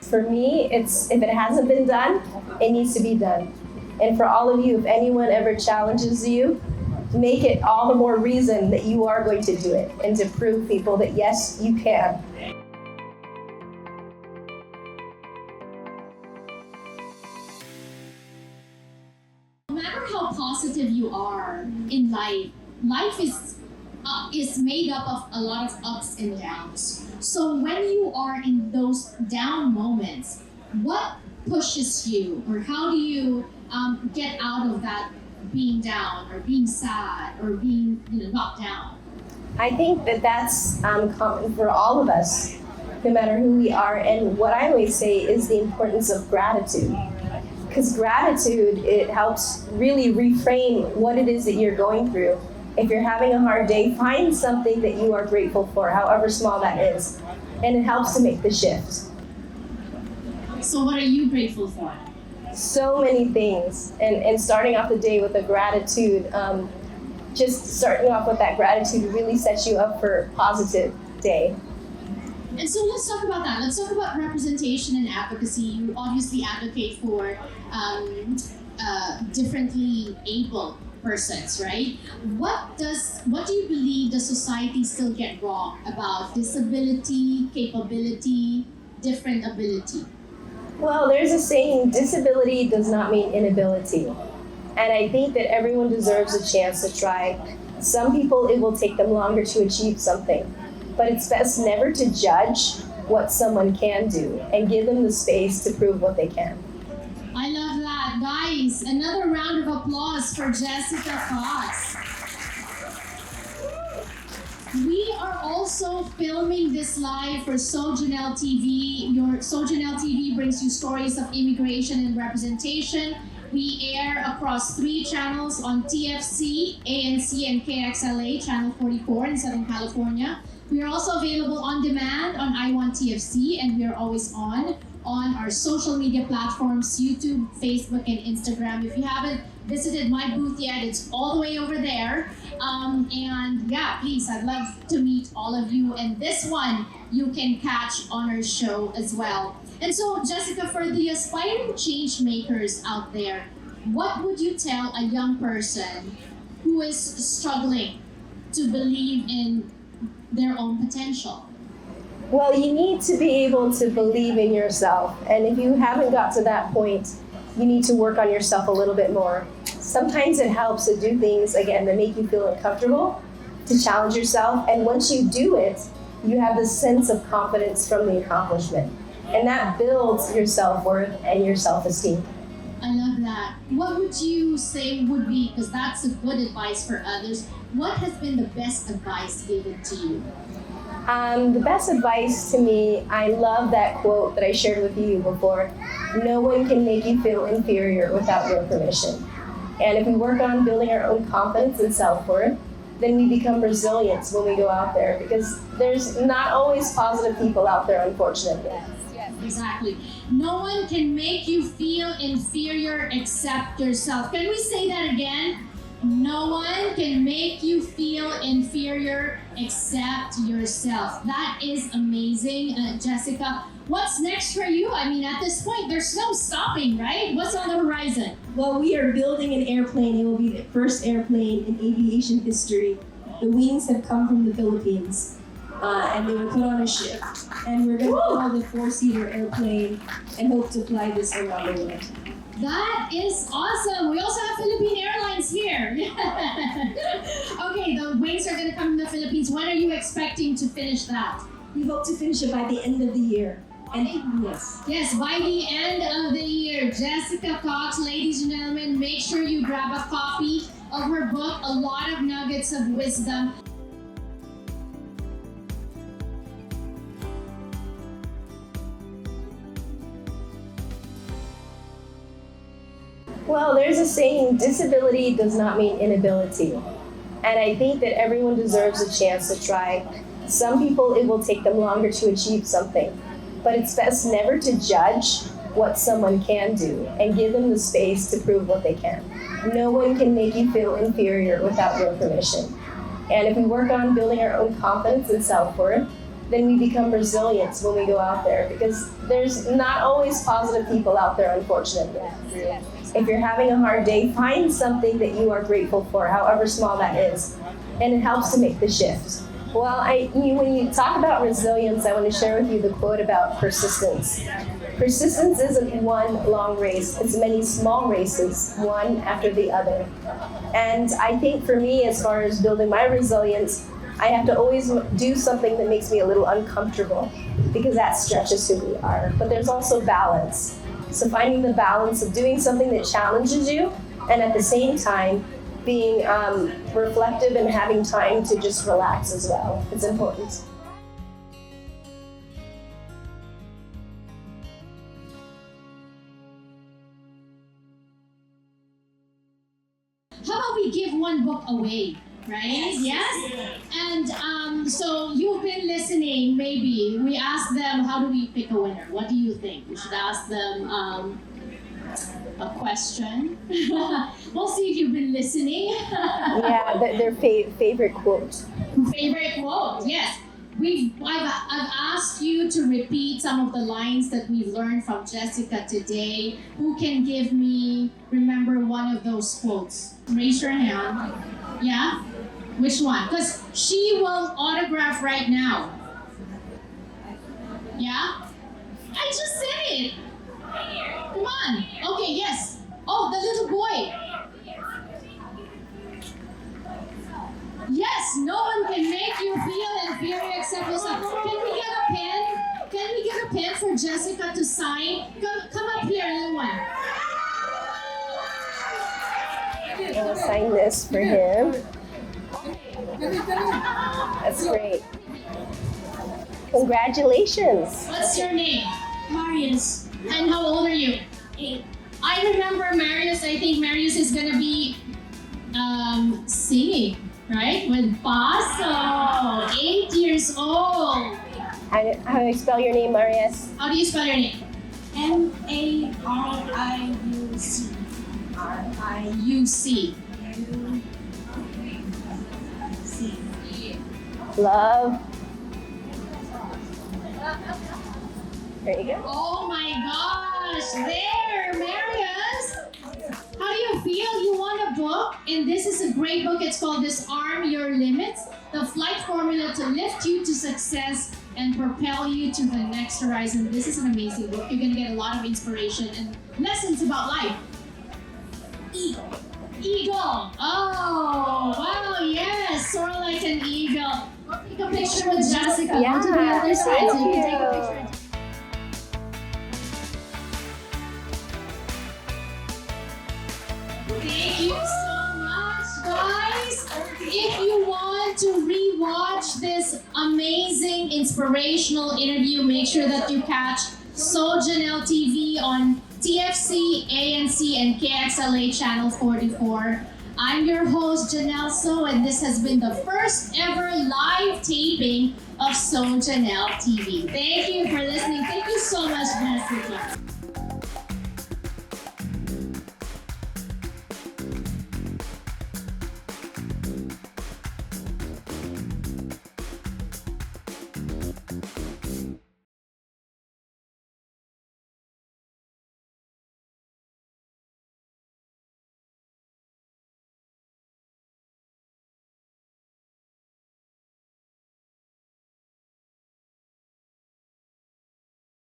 For me, it's if it hasn't been done, it needs to be done. And for all of you, if anyone ever challenges you, make it all the more reason that you are going to do it and to prove people that yes, you can. No matter how positive you are in life, life is made up of a lot of ups and downs. So when you are in those down moments, what pushes you, or how do you get out of that being down or being sad or being knocked down? I think that that's common for all of us, no matter who we are. And what I always say is the importance of gratitude. Because gratitude, it helps really reframe what it is that you're going through. If you're having a hard day, find something that you are grateful for, however small that is. And it helps to make the shift. So what are you grateful for? So many things. And starting off the day with a gratitude, just starting off with that gratitude really sets you up for a positive day. And so let's talk about that. Let's talk about representation and advocacy. You obviously advocate for differently able persons, right? What do you believe the society still get wrong about disability, capability, different ability? Well, there's a saying, disability does not mean inability. And I think that everyone deserves a chance to try. Some people, it will take them longer to achieve something. But it's best never to judge what someone can do and give them the space to prove what they can. I love that. Guys, another round of applause for Jessica Cox. We are also filming this live for So Jannelle TV. So Jannelle TV brings you stories of immigration and representation. We air across 3 channels on TFC, ANC, and KXLA, Channel 44 in Southern California. We are also available on demand on I1TFC, and we are always on our social media platforms, YouTube, Facebook, and Instagram. If you haven't visited my booth yet, it's all the way over there. And yeah, please, I'd love to meet all of you. And this one you can catch on our show as well. And so, Jessica, for the aspiring change makers out there, what would you tell a young person who is struggling to believe in their own potential? Well, you need to be able to believe in yourself. And if you haven't got to that point, you need to work on yourself a little bit more. Sometimes it helps to do things, again, that make you feel uncomfortable, to challenge yourself. And once you do it, you have this sense of confidence from the accomplishment. And that builds your self-worth and your self-esteem. I love that. What would you say would be, because that's a good advice for others, what has been the best advice given to you? The best advice to me, I love that quote that I shared with you before. No one can make you feel inferior without your permission. And if we work on building our own confidence and self-worth, then we become resilient when we go out there, because there's not always positive people out there, unfortunately. Yes, exactly. No one can make you feel inferior except yourself. Can we say that again? No one can make you feel inferior except yourself. That is amazing, Jessica. What's next for you? I mean, at this point, there's no stopping, right? What's on the horizon? Well, we are building an airplane. It will be the first airplane in aviation history. The wings have come from the Philippines, and they were put on a ship. And we're going to build a 4-seater airplane and hope to fly this around the world. That is awesome. We also have Philippine Airlines here. Okay, the wings are going to come from the Philippines. When are you expecting to finish that? We hope to finish it by the end of the year. And Yes, by the end of the year. Jessica Cox, ladies and gentlemen, make sure you grab a copy of her book, A Lot of Nuggets of Wisdom. Well, there's a saying, disability does not mean inability. And I think that everyone deserves a chance to try. Some people, it will take them longer to achieve something. But it's best never to judge what someone can do and give them the space to prove what they can. No one can make you feel inferior without your permission. And if we work on building our own confidence and self-worth, then we become resilient when we go out there, because there's not always positive people out there, unfortunately. If you're having a hard day, find something that you are grateful for, however small that is, and it helps to make the shift. Well, when you talk about resilience, I want to share with you the quote about persistence. Persistence isn't one long race, it's many small races, one after the other. And I think for me, as far as building my resilience, I have to always do something that makes me a little uncomfortable, because that stretches who we are. But there's also balance. So finding the balance of doing something that challenges you, and at the same time, being reflective and having time to just relax as well. It's important. How about we give one book away, right? Yes? And so you've been listening, maybe. We asked them, how do we pick a winner? What do you think? We should ask them a question. We'll see if you've been listening. Yeah, their favorite quote. Favorite quote, yes. I've asked you to repeat some of the lines that we've learned from Jessica today. Who can remember one of those quotes? Raise your hand. Yeah? Which one? Because she will autograph right now. Yeah? I just said it. Come on. Okay, yes. Oh, the little boy. Yes, no one can make you feel inferior except yourself. Can we get a pen? Can we get a pen for Jessica to sign? Come up here, little one. I'll sign this for him. That's great. Congratulations. What's your name? Marius. And how old are you? 8. I remember Marius. I think Marius is gonna be singing, right? With Paso. 8 years old. How do you spell your name, Marius? How do you spell your name? Mariuc. R-I-U-C. Love. There you go. Oh my gosh, there, Marius. How do you feel? You won a book, and this is a great book. It's called Disarm Your Limits, the flight formula to lift you to success and propel you to the next horizon. This is an amazing book. You're gonna get a lot of inspiration and lessons about life. Eagle. Eagle. Oh, wow, yes, soar like an eagle. We'll take a picture with Jessica. Yeah, Go to the other side so you can take a thank picture. Thank you so much, guys. If you want to rewatch this amazing, inspirational interview, make sure that you catch So Jannelle TV on TFC, ANC, and KXLA Channel 44. I'm your host, Jannelle So, and this has been the first ever live taping of So Jannelle TV. Thank you for listening. Thank you so much, Jessica.